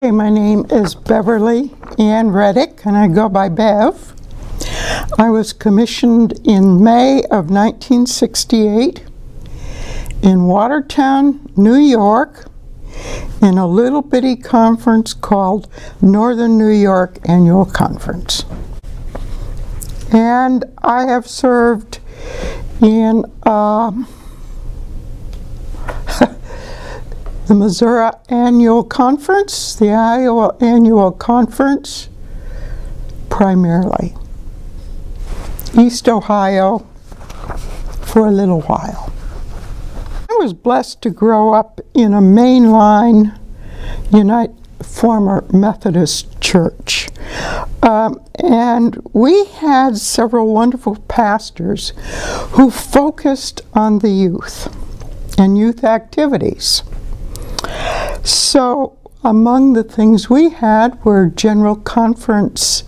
Hey, my name is Beverly Reddick, and I go by Bev. I was commissioned in May of 1968 in Watertown, New York, in a little bitty conference called Northern New York Annual Conference. And I have served in the Missouri Annual Conference, the Iowa Annual Conference, primarily. East Ohio for a little while. I was blessed to grow up in a mainline former Methodist church. And we had several wonderful pastors who focused on the youth and youth activities. So among the things we had were general conference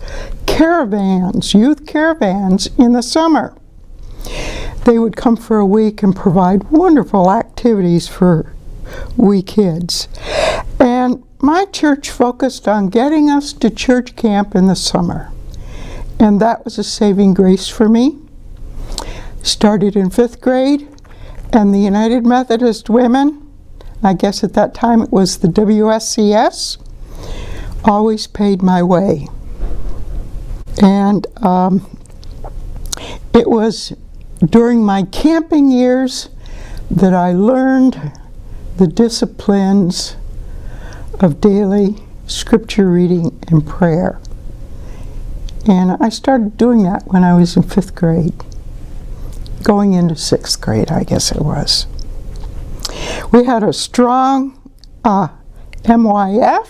caravans, youth caravans in the summer. They would come for a week and provide wonderful activities for we kids. And my church focused on getting us to church camp in the summer. And that was a saving grace for me. Started in 5th grade, and the United Methodist Women, I guess at that time it was the WSCS, always paid my way. And it was during my camping years that I learned the disciplines of daily scripture reading and prayer. And I started doing that when I was in 5th grade, going into 6th grade, I guess it was. We had a strong MYF,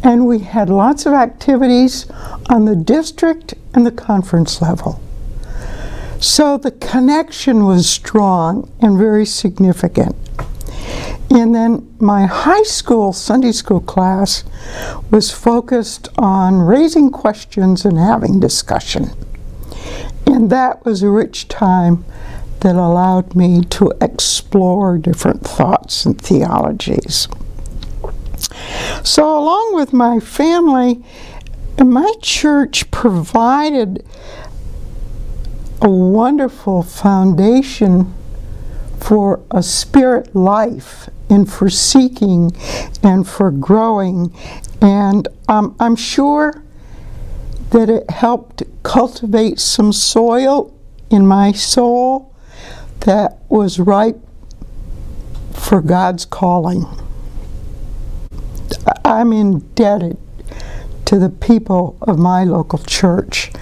and we had lots of activities on the district and the conference level. So the connection was strong and very significant. And then my high school Sunday school class was focused on raising questions and having discussion. And that was a rich time that allowed me to explore different thoughts and theologies. So along with my family, my church provided a wonderful foundation for a spirit life and for seeking and for growing. And I'm sure that it helped cultivate some soil in my soul that was ripe for God's calling. I'm indebted to the people of my local church.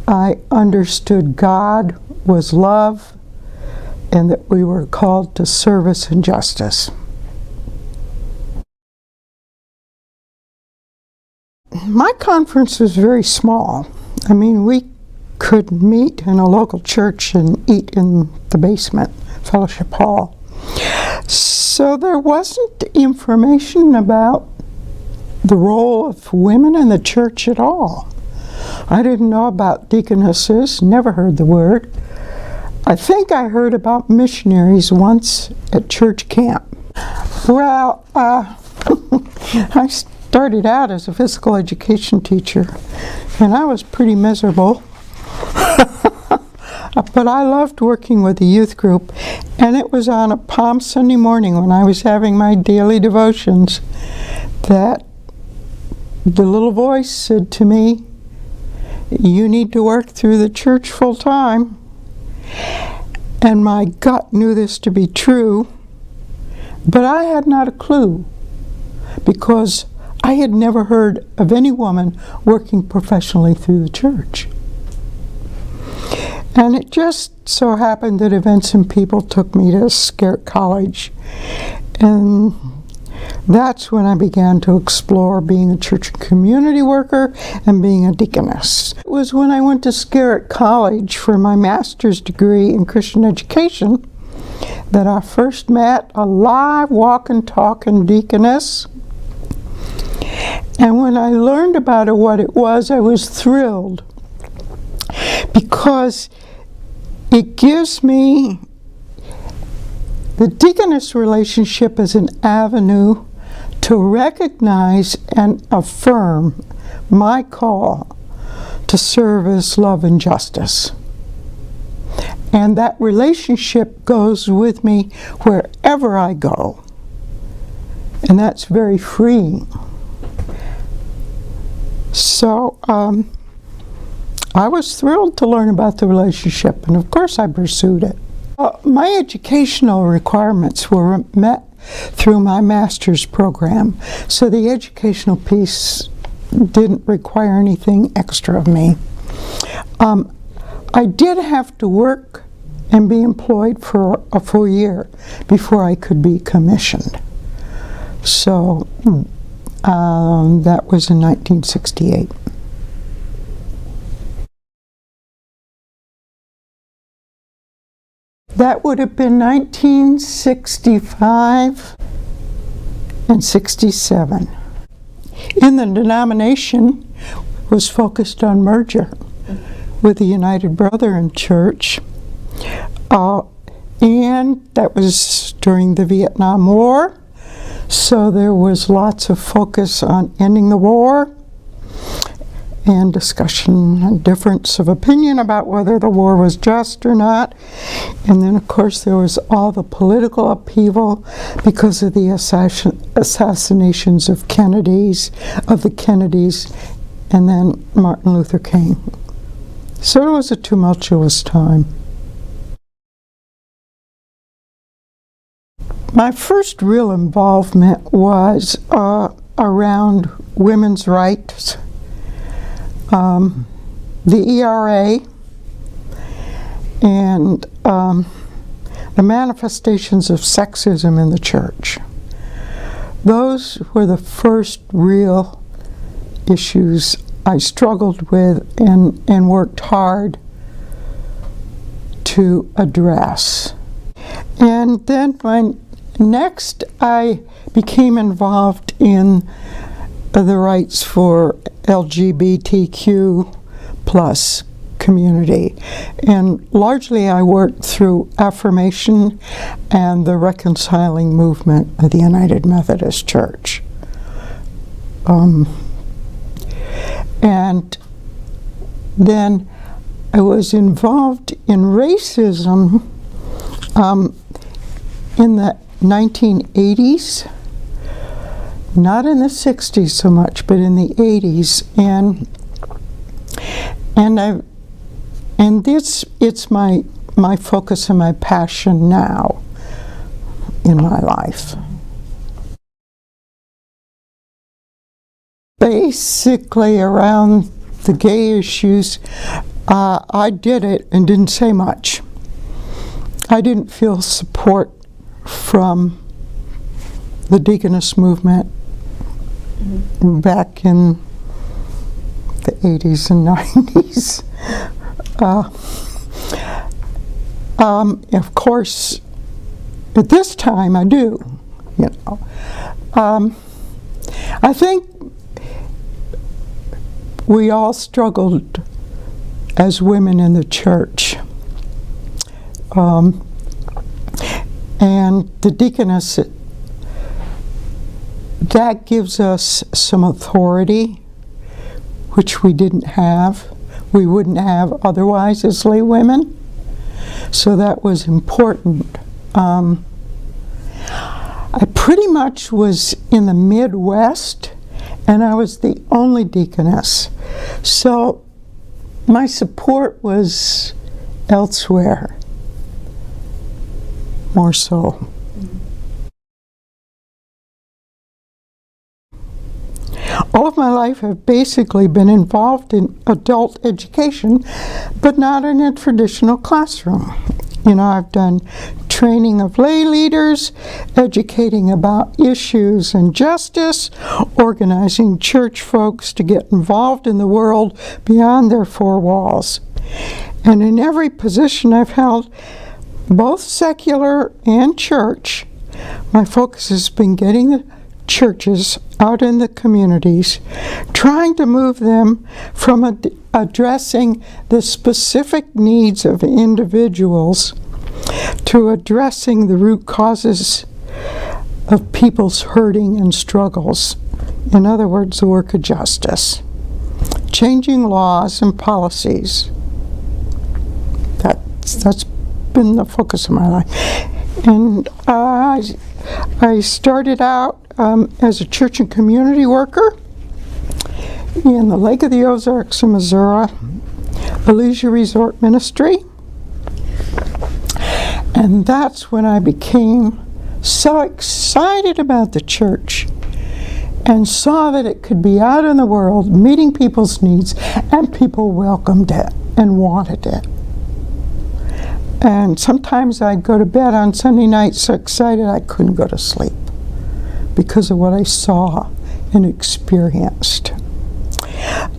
I understood God was love and that we were called to service and justice. My conference was very small. I mean, we could meet in a local church and eat in the basement, fellowship hall. So there wasn't information about the role of women in the church at all. I didn't know about deaconesses, never heard the word. I think I heard about missionaries once at church camp. Well, I started out as a physical education teacher, and I was pretty miserable. But I loved working with the youth group, and it was on a Palm Sunday morning when I was having my daily devotions that the little voice said to me, "You need to work through the church full time." And my gut knew this to be true, but I had not a clue, because I had never heard of any woman working professionally through the church. And it just so happened that events and people took me to Scarrett College. And that's when I began to explore being a church and community worker and being a deaconess. It was when I went to Scarrett College for my master's degree in Christian education that I first met a live walking, talking deaconess. And when I learned about it, what it was, I was thrilled, because it gives me the deaconess relationship as an avenue to recognize and affirm my call to service, love, and justice. And that relationship goes with me wherever I go. And that's very freeing. So I was thrilled to learn about the relationship, and of course I pursued it. My educational requirements were met through my master's program, so the educational piece didn't require anything extra of me. I did have to work and be employed for a full year before I could be commissioned. So that was in 1968. That would have been 1965 and 67. In the denomination was focused on merger with the United Brethren Church, and that was during the Vietnam War, so there was lots of focus on ending the war and discussion and difference of opinion about whether the war was just or not. And then of course there was all the political upheaval because of the assassinations of the Kennedys, and then Martin Luther King. So it was a tumultuous time. My first real involvement was around women's rights, the ERA, and the manifestations of sexism in the church. Those were the first real issues I struggled with and worked hard to address. And then next I became involved in the rights for LGBTQ plus community. And largely I worked through affirmation and the reconciling movement of the United Methodist Church. And then I was involved in racism in the 1980s, not in the 60s so much, but in the 80s, and it's my focus and my passion now in my life. Basically around the gay issues, I did it and didn't say much. I didn't feel support from the Deaconess movement back in the 80s and 90s. Of course, at this time I do, you know. I think we all struggled as women in the church. And the deaconess, that gives us some authority, which we didn't have. We wouldn't have otherwise as lay women. So that was important. I pretty much was in the Midwest, and I was the only deaconess. So my support was elsewhere, more so. All of my life I've basically been involved in adult education, but not in a traditional classroom. You know, I've done training of lay leaders, educating about issues and justice, organizing church folks to get involved in the world beyond their four walls. And in every position I've held, both secular and church, my focus has been getting the churches out in the communities, trying to move them from addressing the specific needs of individuals to addressing the root causes of people's hurting and struggles. In other words, the work of justice. Changing laws and policies. That's been the focus of my life. And I started out as a church and community worker in the Lake of the Ozarks in Missouri, a leisure resort ministry. And that's when I became so excited about the church and saw that it could be out in the world meeting people's needs, and people welcomed it and wanted it. And sometimes I'd go to bed on Sunday night so excited I couldn't go to sleep because of what I saw and experienced.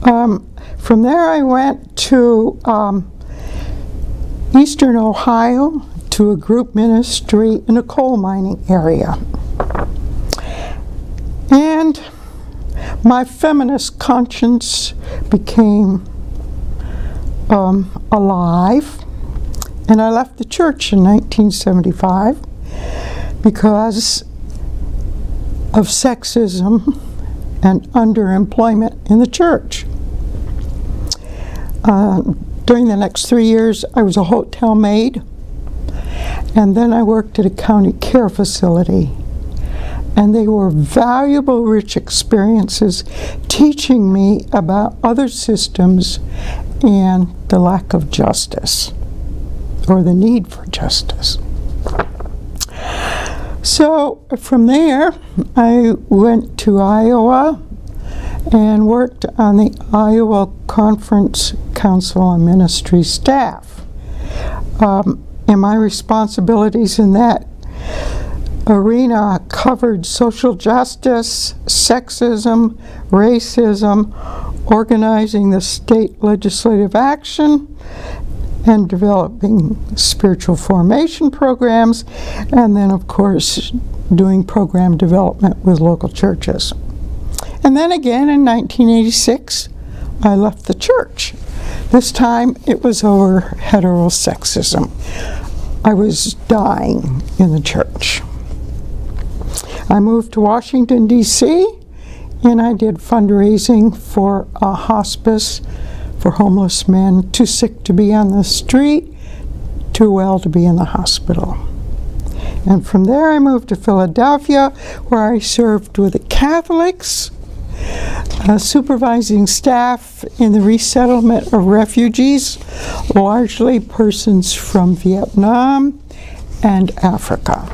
From there I went to Eastern Ohio to a group ministry in a coal mining area. And my feminist conscience became alive, and I left the church in 1975 because of sexism and underemployment in the church. During the next 3 years, I was a hotel maid, and then I worked at a county care facility. And they were valuable, rich experiences teaching me about other systems and the lack of justice, or the need for justice. So from there, I went to Iowa and worked on the Iowa Conference Council and Ministry staff. And my responsibilities in that arena covered social justice, sexism, racism, organizing the state legislative action, and developing spiritual formation programs, and then, of course, doing program development with local churches. And then again in 1986, I left the church. This time it was over heterosexism. I was dying in the church. I moved to Washington, D.C., and I did fundraising for a hospice for homeless men, too sick to be on the street, too well to be in the hospital. And from there I moved to Philadelphia, where I served with the Catholics, supervising staff in the resettlement of refugees, largely persons from Vietnam and Africa.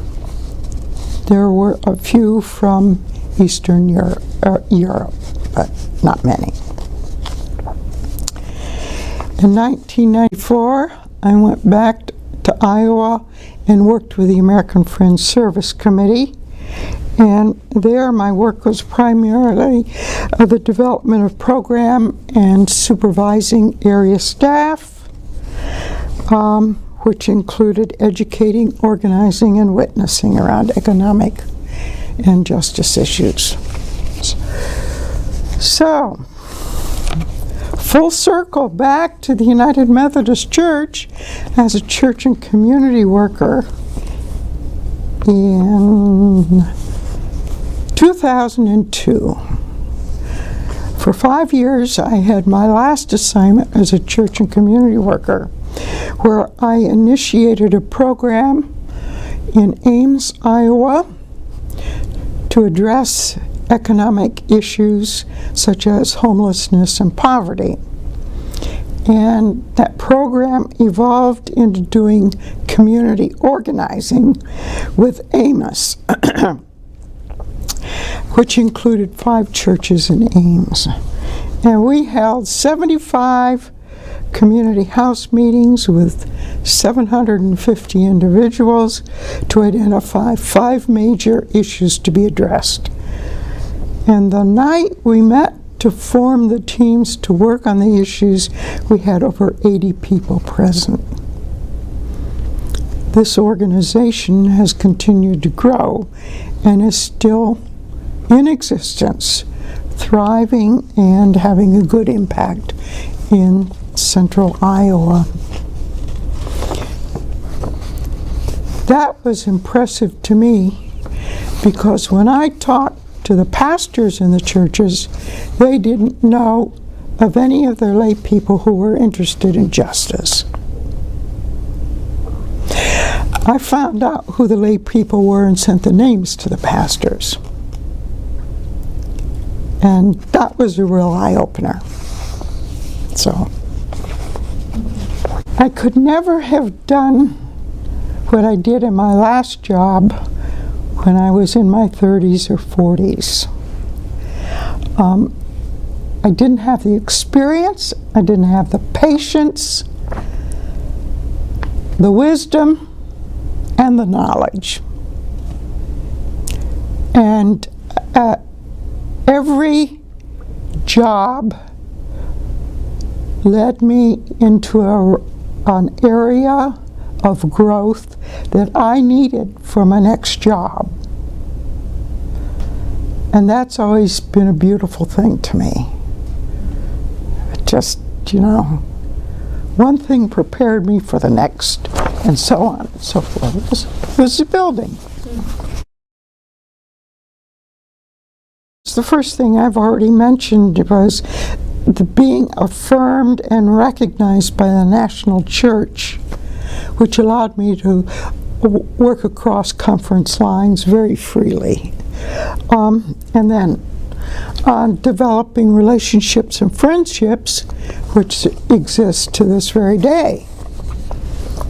There were a few from Eastern Europe, but not many. In 1994, I went back to Iowa and worked with the American Friends Service Committee. And there my work was primarily the development of program and supervising area staff, which included educating, organizing, and witnessing around economic and justice issues. So, full circle back to the United Methodist Church as a church and community worker in 2002. For 5 years, I had my last assignment as a church and community worker, where I initiated a program in Ames, Iowa, to address economic issues such as homelessness and poverty. And that program evolved into doing community organizing with Amos, which included 5 churches in Ames. And we held 75 community house meetings with 750 individuals to identify 5 major issues to be addressed. And the night we met to form the teams to work on the issues, we had over 80 people present. This organization has continued to grow and is still in existence, thriving and having a good impact in central Iowa. That was impressive to me because when I talked to the pastors in the churches, they didn't know of any of their lay people who were interested in justice. I found out who the lay people were and sent the names to the pastors. And that was a real eye-opener. So, I could never have done what I did in my last job when I was in my 30s or 40s. I didn't have the experience, I didn't have the patience, the wisdom, and the knowledge. And every job led me into an area of growth that I needed for my next job. And that's always been a beautiful thing to me. Just, one thing prepared me for the next, and so on and so forth. It was the building. The first thing I've already mentioned was the being affirmed and recognized by the national church, which allowed me to work across conference lines very freely. And then developing relationships and friendships which exist to this very day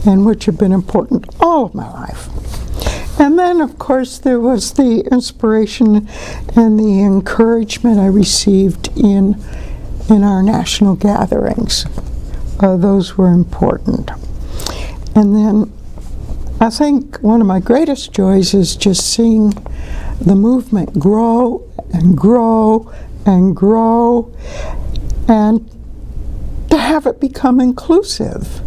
and which have been important all of my life. And then, of course, there was the inspiration and the encouragement I received in our national gatherings. Those were important. And then I think one of my greatest joys is just seeing the movement grow and grow and grow, and to have it become inclusive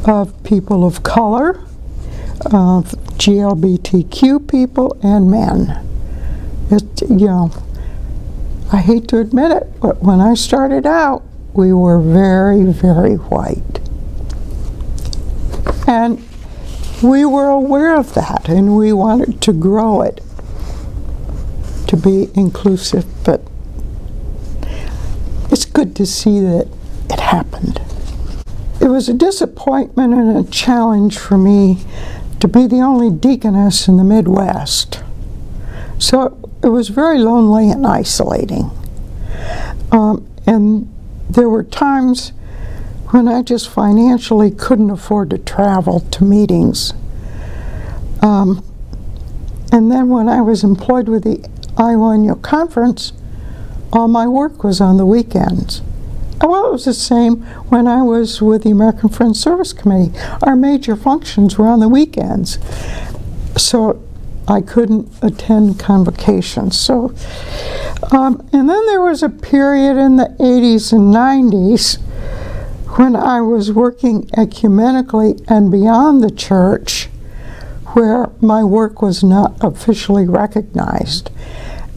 of people of color, of GLBTQ people, and men. I hate to admit it, but when I started out, we were very, very white. And we were aware of that, and we wanted to grow it to be inclusive, but it's good to see that it happened. It was a disappointment and a challenge for me to be the only deaconess in the Midwest. So it was very lonely and isolating. And there were times when I just financially couldn't afford to travel to meetings. And then when I was employed with the Iowa Annual Conference, all my work was on the weekends. Well, it was the same when I was with the American Friends Service Committee. Our major functions were on the weekends. So I couldn't attend convocations. So, and then there was a period in the 80s and 90s when I was working ecumenically and beyond the church, where my work was not officially recognized,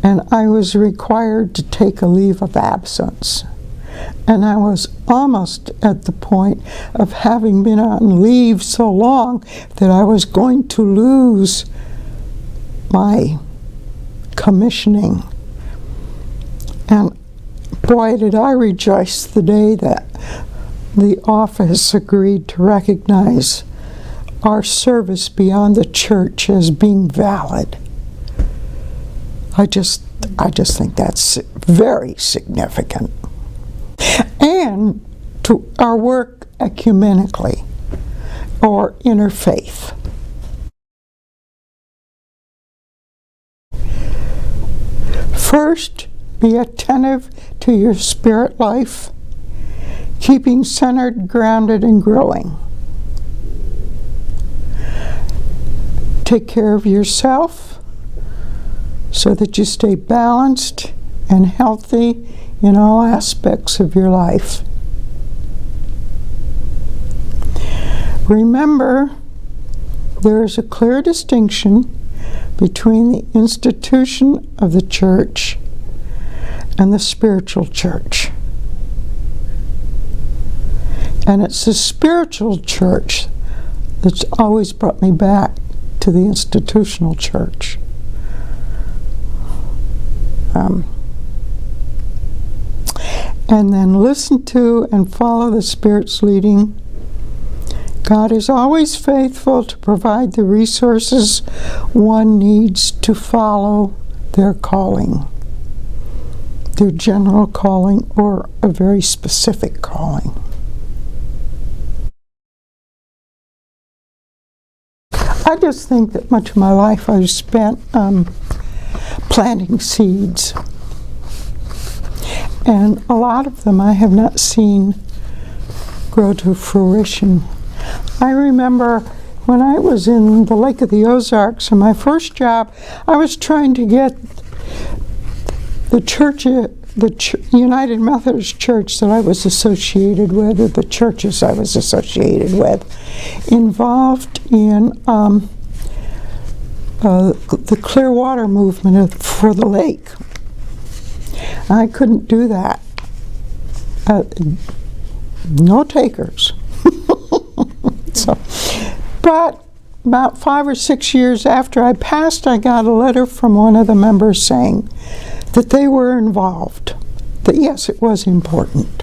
and I was required to take a leave of absence. And I was almost at the point of having been on leave so long that I was going to lose my commissioning. And boy, did I rejoice the day that the office agreed to recognize our service beyond the church as being valid. I just think that's very significant. And to our work ecumenically or interfaith. First, be attentive to your spirit life, keeping centered, grounded, and growing. Take care of yourself so that you stay balanced and healthy in all aspects of your life. Remember, there is a clear distinction between the institution of the church and the spiritual church. And it's the spiritual church that's always brought me back to the institutional church. And then listen to and follow the Spirit's leading. God is always faithful to provide the resources one needs to follow their calling, their general calling or a very specific calling. I just think that much of my life I've spent planting seeds. And a lot of them I have not seen grow to fruition. I remember when I was in the Lake of the Ozarks, in my first job, I was trying to get the United Methodist Church that I was associated with, or the churches I was associated with, involved in the clear water movement for the lake. I couldn't do that. No takers. So, but about 5 or 6 years after I passed, I got a letter from one of the members saying that they were involved, that yes, it was important.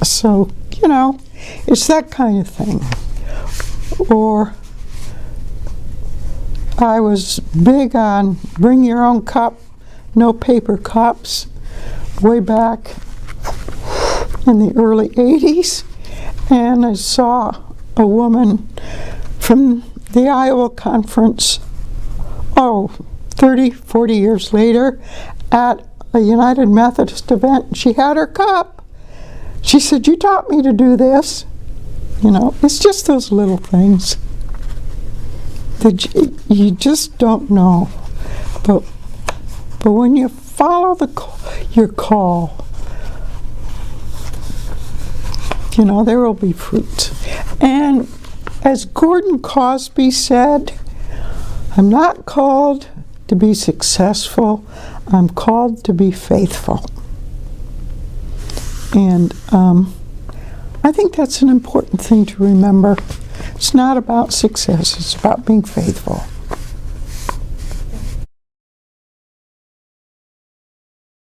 So, you know, it's that kind of thing. Or I was big on bring your own cup, no paper cups, way back in the early 80s. And I saw a woman from the Iowa conference, 30, 40 years later, at a United Methodist event. She had her cup. She said, "You taught me to do this." You know, it's just those little things that you just don't know. But when you follow your call, you know, there will be fruit. And as Gordon Cosby said, I'm not called to be successful, I'm called to be faithful. And I think that's an important thing to remember. It's not about success, it's about being faithful.